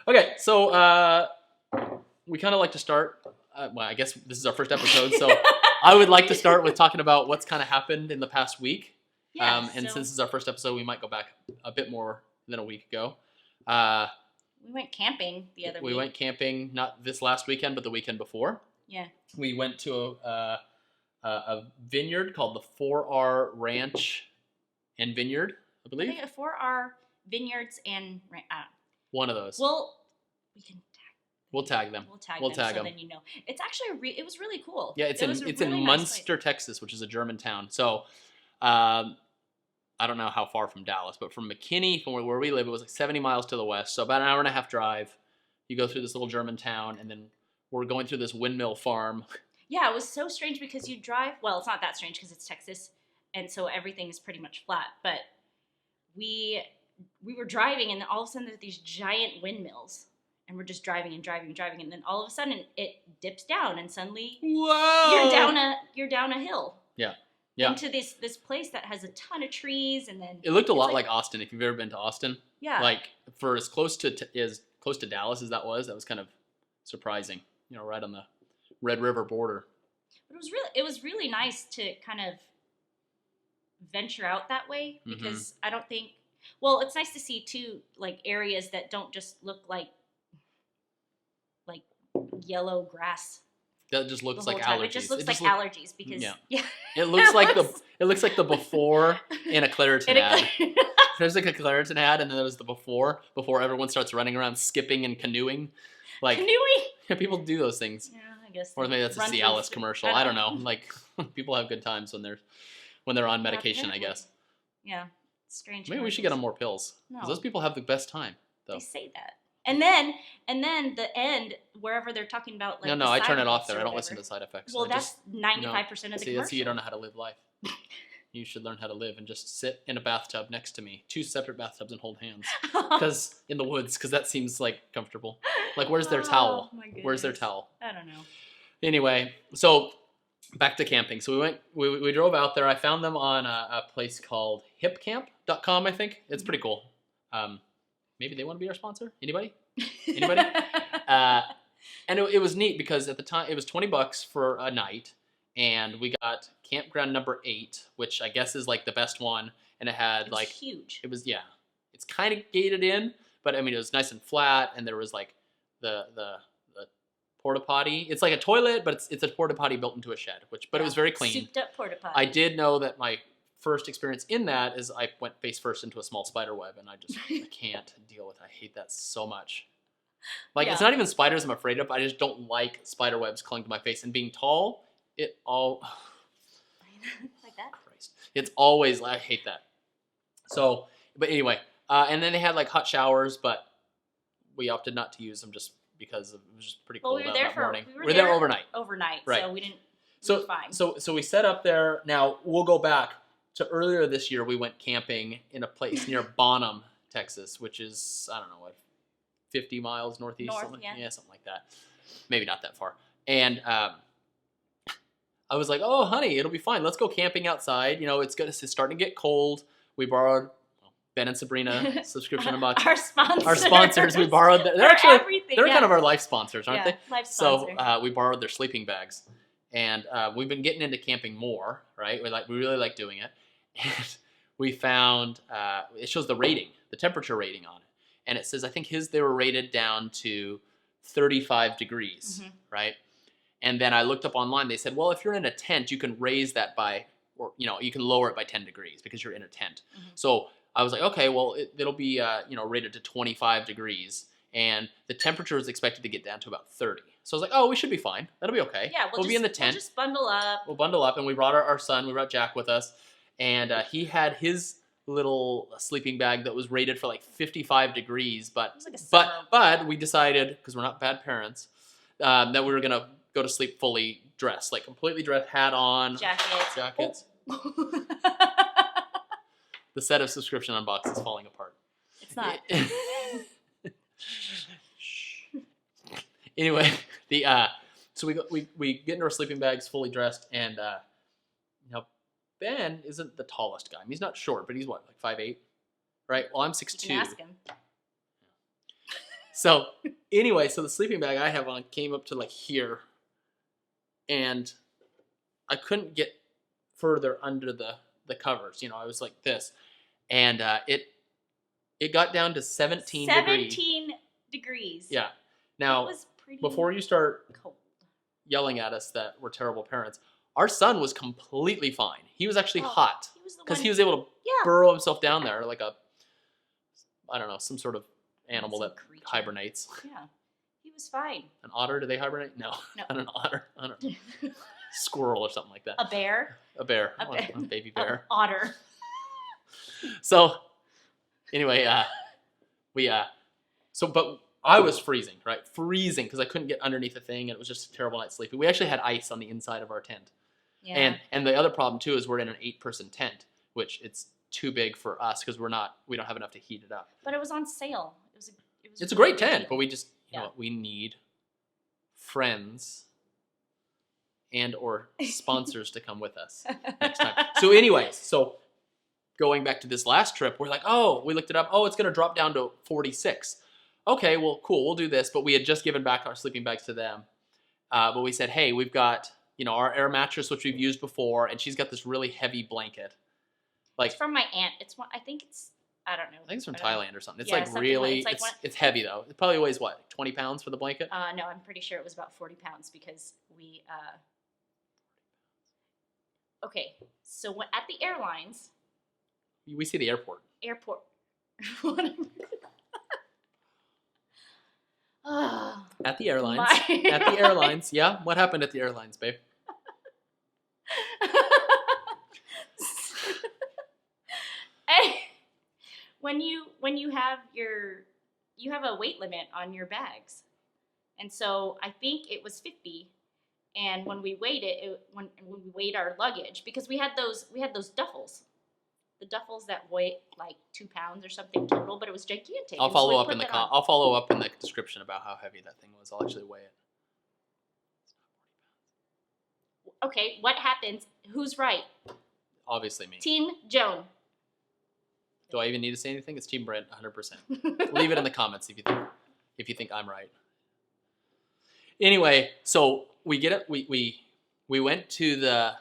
Okay, so we kind of like to start. Well, I guess this is our first episode, so I would like to start with talking about what's kind of happened in the past week. Yeah, and since this is our first episode, we might go back a bit more than a week ago. We went camping the other week. We went camping not this last weekend, but the weekend before. Yeah. We went to a vineyard called the 4R Ranch and Vineyard, I believe. I think 4R Vineyards and one of those. Well, we'll tag them. We'll tag them. So then you know. It's actually it was really cool. Yeah, it's in nice Munster, Texas, which is a German town. So, I don't know how far from Dallas, but from McKinney, from where we live, it was like 70 miles to the west. So about an hour and a half drive. You go through this little German town, and then we're going through this windmill farm. Yeah, it was so strange because you drive. Well, it's not that strange because it's Texas, and so everything is pretty much flat. But we were driving, and then all of a sudden there's these giant windmills. And we're just driving, and then all of a sudden it dips down, and suddenly whoa, you're down a hill. Yeah. Into this place that has a ton of trees, and then it looked a lot like Austin. If you've ever been to Austin, yeah, like for as close to Dallas as that was kind of surprising. You know, right on the Red River border. But it was really nice to kind of venture out that way because I don't think. Well, it's nice to see too, like areas that don't just look like yellow grass. That just looks like allergies. It just looks like allergies because yeah. It looks like the before in a Claritin ad. There's like a Claritin ad, and then there's the before everyone starts running around skipping and canoeing. Like canoeing. Yeah, people do those things. Yeah, I guess. Or maybe that's a Cialis commercial. I don't know. Like people have good times when they're on medication, I guess. Yeah, it's strange. Maybe we should get on more pills. No. Those people have the best time, though. They say that. And then the end, wherever they're talking about like no, I turn it off there. I don't listen to side effects. Well, that's 95% of the commercial. See, you don't know how to live life. You should learn how to live and just sit in a bathtub next to me. 2 separate bathtubs and hold hands. Because in the woods, because that seems like comfortable. Like, where's their towel? My goodness. Where's their towel? I don't know. Anyway, so back to camping. So we drove out there. I found them on a place called hipcamp.com, I think. It's pretty cool. Maybe they want to be our sponsor? Anybody? And it was neat because at the time it was $20 for a night, and we got campground number 8, which I guess is like the best one, and it had it was huge. It was it's kind of gated in, but I mean it was nice and flat, and there was like the porta potty. It's like a toilet, but it's a porta potty built into a shed, but it was very clean. Souped up porta potty. I did know that my first experience in that is I went face first into a small spider web, and I can't deal with it. I hate that so much. Like, It's not even spiders I'm afraid of. I just don't like spider webs clung to my face. And being tall, it all... like that? Christ. It's always... I hate that. So, but anyway. And then they had, like, hot showers, but we opted not to use them just because it was just pretty cold out that morning. We were there overnight. Right. So we didn't... So, fine. So we set up there. Now, we'll go back to earlier this year. We went camping in a place near Bonham, Texas, which is, I don't know what, 50 miles northeast? Something like that. Maybe not that far. And I was like, oh, honey, it'll be fine. Let's go camping outside. You know, it's starting to get cold. We borrowed Ben and Sabrina subscription box. Our sponsors. We borrowed. They're kind of our life sponsors, aren't they? Life sponsors. So we borrowed their sleeping bags. And we've been getting into camping more, right? We really like doing it. And we found, it shows the temperature rating on it. And it says, I think they were rated down to 35 degrees, right? And then I looked up online. They said, well, if you're in a tent, you can raise that you can lower it by 10 degrees because you're in a tent. So I was like, okay, well, it'll be, rated to 25 degrees. And the temperature is expected to get down to about 30. So I was like, oh, we should be fine. That'll be okay. Yeah, we'll be in the tent. We'll just bundle up. We'll bundle up. And we brought our son. We brought Jack with us. And he had his little sleeping bag that was rated for like 55 degrees. But we decided, because we're not bad parents, that we were going to go to sleep fully dressed. Like completely dressed, hat on. Jackets. Oh. The set of subscription unboxings is falling apart. It's not. Anyway, so we get into our sleeping bags fully dressed, and Ben isn't the tallest guy. I mean, he's not short, but he's what, like 5'8", right? Well, I'm 6'2". You can ask him. So anyway, so the sleeping bag I have on came up to like here, and I couldn't get further under the covers. I was like this, and it got down to 17 degrees. 17 degrees. Yeah. That Now, was pretty before you start cold. yelling at us that we're terrible parents, our son was completely fine. He was actually hot He was the because one. he was able to burrow himself down there like I don't know, some sort of animal Some that creature. hibernates. Yeah. He was fine. An otter? Do they hibernate? No. Not an otter. I don't know. Squirrel or something like that. A bear. A bear. A bear. A baby bear. An otter. So, anyway, but I was freezing, right? Freezing because I couldn't get underneath the thing, and it was just a terrible night sleeping. We actually had ice on the inside of our tent. Yeah. And the other problem too is we're in an 8-person tent, which it's too big for us because we don't have enough to heat it up. But it was on sale. It's a great tent, but we just you Yeah. know what, we need friends and or sponsors to come with us next time. So anyway, going back to this last trip, we're like, we looked it up. It's going to drop down to 46. Okay, well, cool, we'll do this. But we had just given back our sleeping bags to them. But we said, hey, we've got our air mattress, which we've used before, and she's got this really heavy blanket. It's from my aunt. I think it's, I don't know. I think it's from Thailand or something. It's Yeah, like really, something like- it's heavy though. It probably weighs what, 20 pounds for the blanket? No, I'm pretty sure it was about 40 pounds because we, okay, so at the airlines. We see the airport. At the airlines. At the airlines. Yeah. What happened at the airlines, babe? When you have you have a weight limit on your bags, and so I think it was 50. And when we weighed when we weighed our luggage, because we had those duffels. The duffels that weigh like 2 pounds or something total, but it was gigantic. I'll follow up in the description about how heavy that thing was. I'll actually weigh it. Okay, what happens? Who's right? Obviously me. Team Joan. Do I even need to say anything? It's Team Brent, 100%. Leave it in the comments if you think I'm right. Anyway, so we get it. We went to the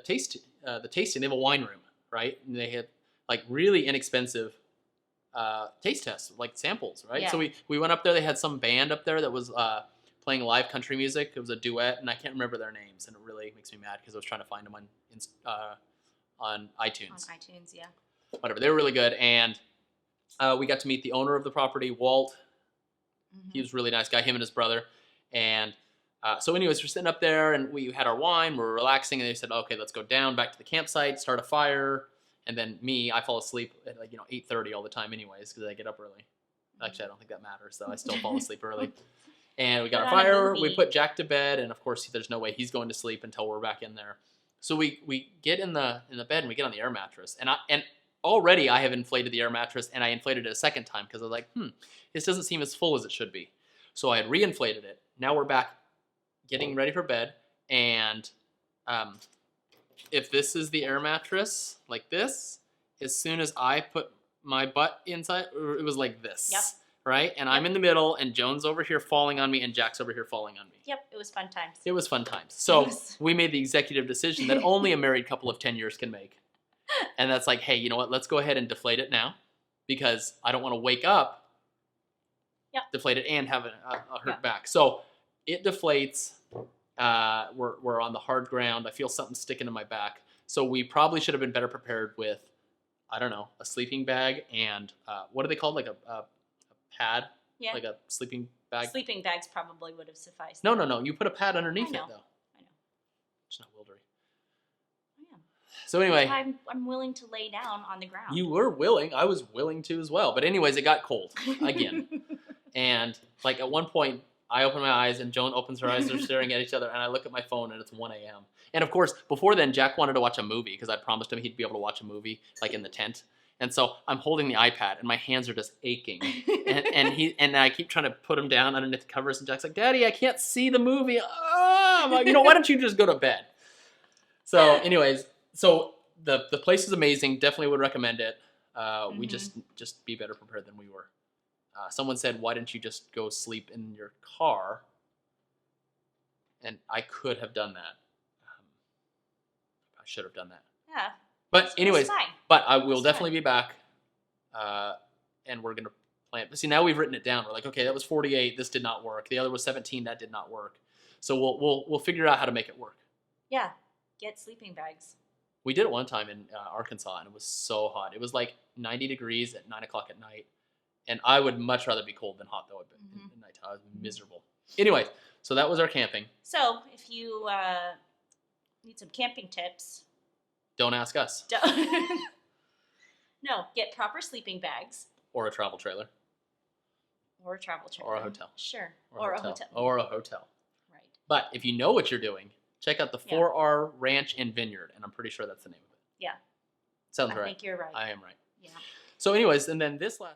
tasting. They have a wine room. Right, and they had like really inexpensive taste tests, like samples, right? Yeah. So we went up there. They had some band up there that was playing live country music. It was a duet, and I can't remember their names, and it really makes me mad because I was trying to find them on iTunes. On iTunes, yeah. Whatever, they were really good, and we got to meet the owner of the property, Walt. Mm-hmm. He was a really nice guy, him and his brother, and so anyways, we're sitting up there and we had our wine, we're relaxing, and they said, okay, let's go down back to the campsite, start a fire. And then I fall asleep at 8:30 all the time anyways, because I get up early. Actually, I don't think that matters, though. I still fall asleep early. And we got our fire, we put Jack to bed, and of course, there's no way he's going to sleep until we're back in there. So we get in the bed and we get on the air mattress. And already I have inflated the air mattress, and I inflated it a second time because I was like, this doesn't seem as full as it should be. So I had reinflated it. Now we're back getting ready for bed, and if this is the air mattress like this, as soon as I put my butt inside, it was like this. Yep. Right? And I'm in the middle, and Joan's over here falling on me, and Jack's over here falling on me. Yep, it was fun times. It was fun times. So we made the executive decision that only a married couple of 10 years can make. And that's like, hey, you know what? Let's go ahead and deflate it now, because I don't want to wake up, deflate it, and have a hurt back. So it deflates. We're on the hard ground. I feel something sticking in my back. So we probably should have been better prepared with, I don't know, a sleeping bag and what are they called? Like a pad? Yeah. Like a sleeping bag? Sleeping bags probably would have sufficed. No. You put a pad underneath it, though. I know. It's not wildery. I am. So anyway. I'm willing to lay down on the ground. You were willing. I was willing to as well. But anyways, it got cold again. And like at one point, I open my eyes and Joan opens her eyes. They're staring at each other. And I look at my phone and it's 1 a.m. And of course, before then, Jack wanted to watch a movie because I'd promised him he'd be able to watch a movie like in the tent. And so I'm holding the iPad and my hands are just aching. And I keep trying to put him down underneath the covers. And Jack's like, Daddy, I can't see the movie. I'm like, why don't you just go to bed? So anyways, so the place is amazing. Definitely would recommend it. We just be better prepared than we were. someone said, "Why didn't you just go sleep in your car?" And I could have done that. I should have done that. Yeah. But anyways, fine. but I will It's definitely fine. be back, and we're gonna plan. But see, now we've written it down. We're like, okay, that was 48. This did not work. The other was 17. That did not work. So we'll figure out how to make it work. Yeah. Get sleeping bags. We did it one time in Arkansas, and it was so hot. It was like 90 degrees at 9 o'clock at night, and I would much rather be cold than hot though. At night, I was miserable. Anyway, so that was our camping. So if you need some camping tips, Don't ask us. No, get proper sleeping bags. Or a travel trailer. Or a travel trailer. Or a hotel. Sure. Or a hotel. Or a hotel. Right. But if you know what you're doing, check out the 4R Ranch and Vineyard, and I'm pretty sure that's the name of it. Yeah. Sounds right. I think you're right. I am right. Yeah. So anyways, and then this last